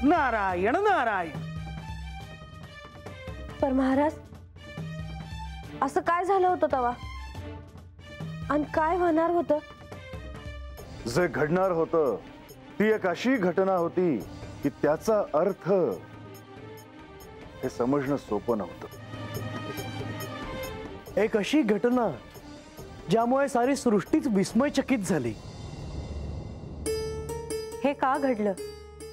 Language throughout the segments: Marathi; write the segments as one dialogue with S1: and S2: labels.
S1: नारायण नारायण.
S2: पर महाराज असं काय झालं होतं तेव्हा आणि काय होणार होतं?
S3: जे घडणार होतं ती एक अशी घटना होती की त्याचा अर्थ हे समजणं सोपं नव्हतं.
S1: एक अशी घटना ज्यामुळे सारी सृष्टीच विस्मयचकित झाली.
S2: हे का घडलं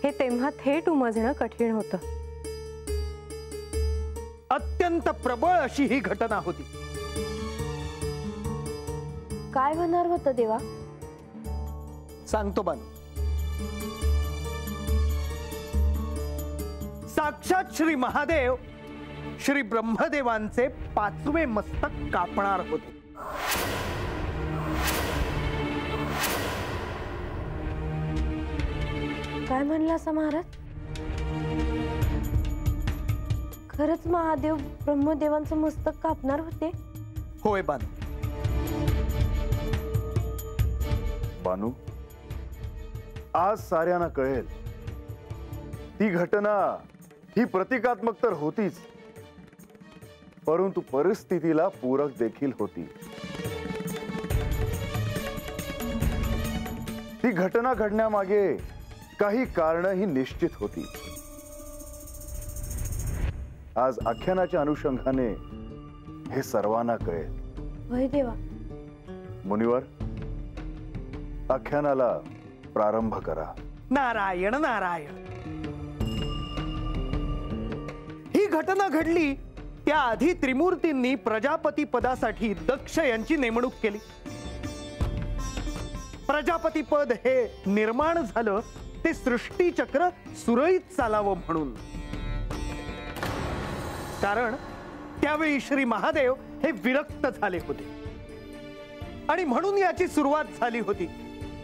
S2: हे तेव्हा थेट उमजणं कठीण होतं.
S1: अत्यंत प्रबळ अशी ही घटना होती.
S2: काय होणार होतं देवा?
S1: सांगतो बानू. साक्षात श्री महादेव श्री ब्रह्मदेवांचे 5वे मस्तक कापणार होते.
S2: काय म्हणला सा महाराज? खरंच महादेव ब्रह्मदेवांचं मस्तक कापणार होते?
S1: होय बानू.
S3: बानू, आज साऱ्यांना कळेल ती घटना ही प्रतिकात्मक तर होतीच, परंतु परिस्थितीला पूरक देखील होती. ती घटना घडण्यामागे काही कारणं ही निश्चित होती. आज आख्यानाच्या अनुषंगाने हे सर्वांना कळेल.
S2: होय देवा.
S3: मुनिवर, आख्यानाला प्रारंभ करा.
S1: नारायण नारायण. ही घटना घडली त्याआधी त्रिमूर्तींनी प्रजापती पदासाठी दक्ष यांची नेमणूक केली. प्रजापती पद हे निर्माण झालं ते सृष्टी चक्र सुरळीत चालावं म्हणून. कारण त्यावेळी श्री महादेव हे विरक्त झाले होते आणि म्हणून याची सुरुवात झाली होती.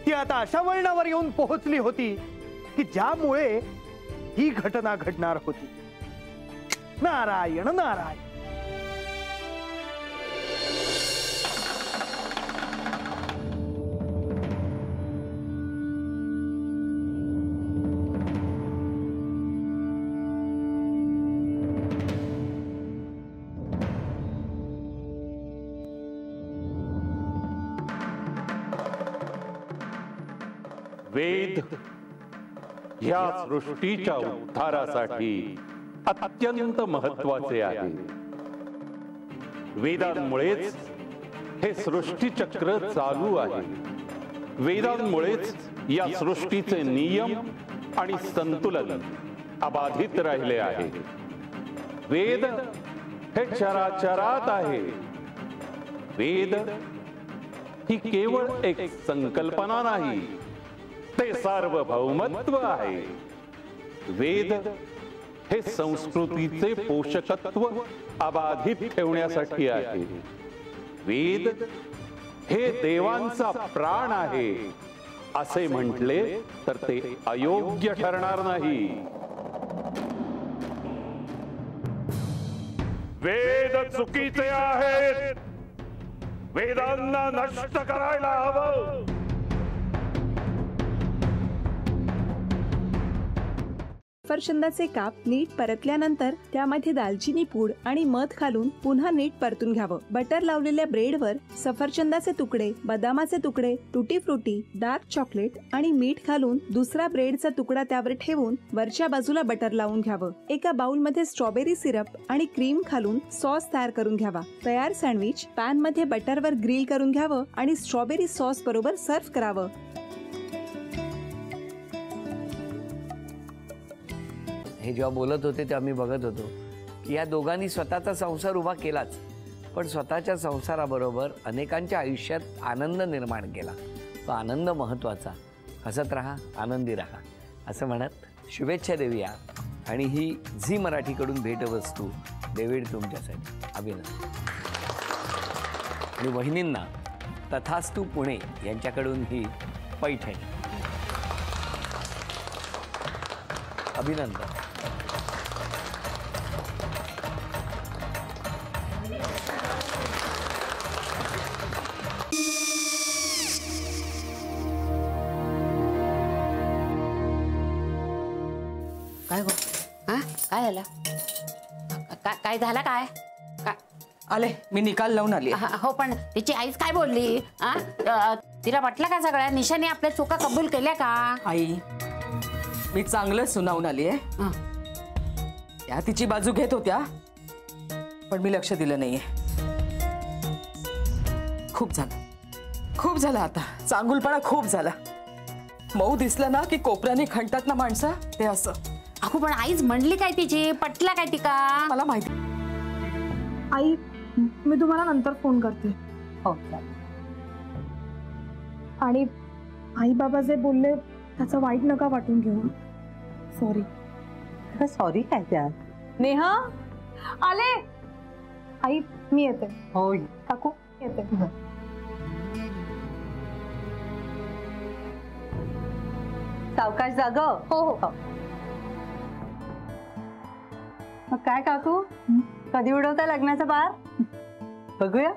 S1: ती आता अशा वळणावर येऊन पोहोचली होती की ज्यामुळे ही घटना घडणार होती. नारायण नारायण.
S4: वेद ह्या सृष्टीच्या उद्धारासाठी अत्यंत महत्वाचे आहे. वेदांमुळेच हे सृष्टी चक्र चालू आहे. वेदांमुळेच या सृष्टीचे नियम आणि संतुलन अबाधित राहिले आहे. वेद हे चराचरात आहे. वेद ही केवळ एक संकल्पना नाही, ते सार्वभौमत्व आहे. वेद हे संस्कृतीचे पोषकत्व अबाधित ठेवण्यासाठी आहे. वेद हे देवांचा प्राण आहे असे म्हटले तर ते अयोग्य ठरणार नाही. वेद चुकीचे आहेत. वेदांना नष्ट करायला हवं.
S5: सफरचंदाचे काप नीट परतल्यानंतर त्यामध्ये दालचिनी पूड आणि मध घालून पुन्हा नीट परतून घ्यावं. बटर लावलेल्या ब्रेडवर सफरचंदाचे तुकडे, बदामाचे तुकडे, टुटी फ्रुटी, डार्क चॉकलेट आणि मीठ घालून दुसरा ब्रेडचा तुकडा त्यावर ठेवून वरच्या बाजूला बटर लावून घ्यावं. एका बाउलमध्ये स्ट्रॉबेरी सिरप आणि क्रीम घालून सॉस तयार करून घ्यावा. तयार सँडविच पॅन मध्ये बटरवर ग्रिल करून घ्यावं आणि स्ट्रॉबेरी सॉस बरोबर सर्व्ह करावं.
S6: हे जेव्हा बोलत होते तेव्हा मी बघत होतो की या दोघांनी स्वतःचा संसार उभा केलाच, पण स्वतःच्या संसाराबरोबर अनेकांच्या आयुष्यात आनंद निर्माण केला. तो आनंद महत्त्वाचा. हसत राहा, आनंदी राहा असं म्हणत शुभेच्छा देऊया. आणि ही झी मराठीकडून भेटवस्तू डेव्हिड तुमच्यासाठी. अभिनंदन. आणि वहिनींना तथास्तु पुणे यांच्याकडून ही पैठणी. अभिनंदन.
S7: काय गो हा काय झालं काय झालं काय
S8: आले मी निकाल लावून आली
S7: हो पण तिची आईच काय बोलली तिला वाटलं का सगळ्या निशाने आपल्या चुका कबूल केल्या का
S8: आई मी चांगलं सुनावून आली आहे त्या तिची बाजू घेत होत्या पण मी लक्ष दिलं नाहीये खूप झालं आता चांगुलपणा खूप झाला मऊ दिसलं ना की कोपऱ्याने खणतात ना माणसं ते असं
S7: अगो पण आईच म्हणली काय तिची पटला काय ती का
S8: मला माहिती
S2: आई मी तुम्हाला नंतर फोन करते
S7: हो
S2: आणि आई बाबा जे बोलले त्याचं वाईट नका वाटून घेऊ सॉरी
S9: सॉरी काय त्यात
S2: नेहा आले आई मी येते
S9: हो
S2: काकू येते
S9: सावकाश जाग
S2: हो हो
S9: मग काय काकू कधी उडवता लग्नाचा बार बघूया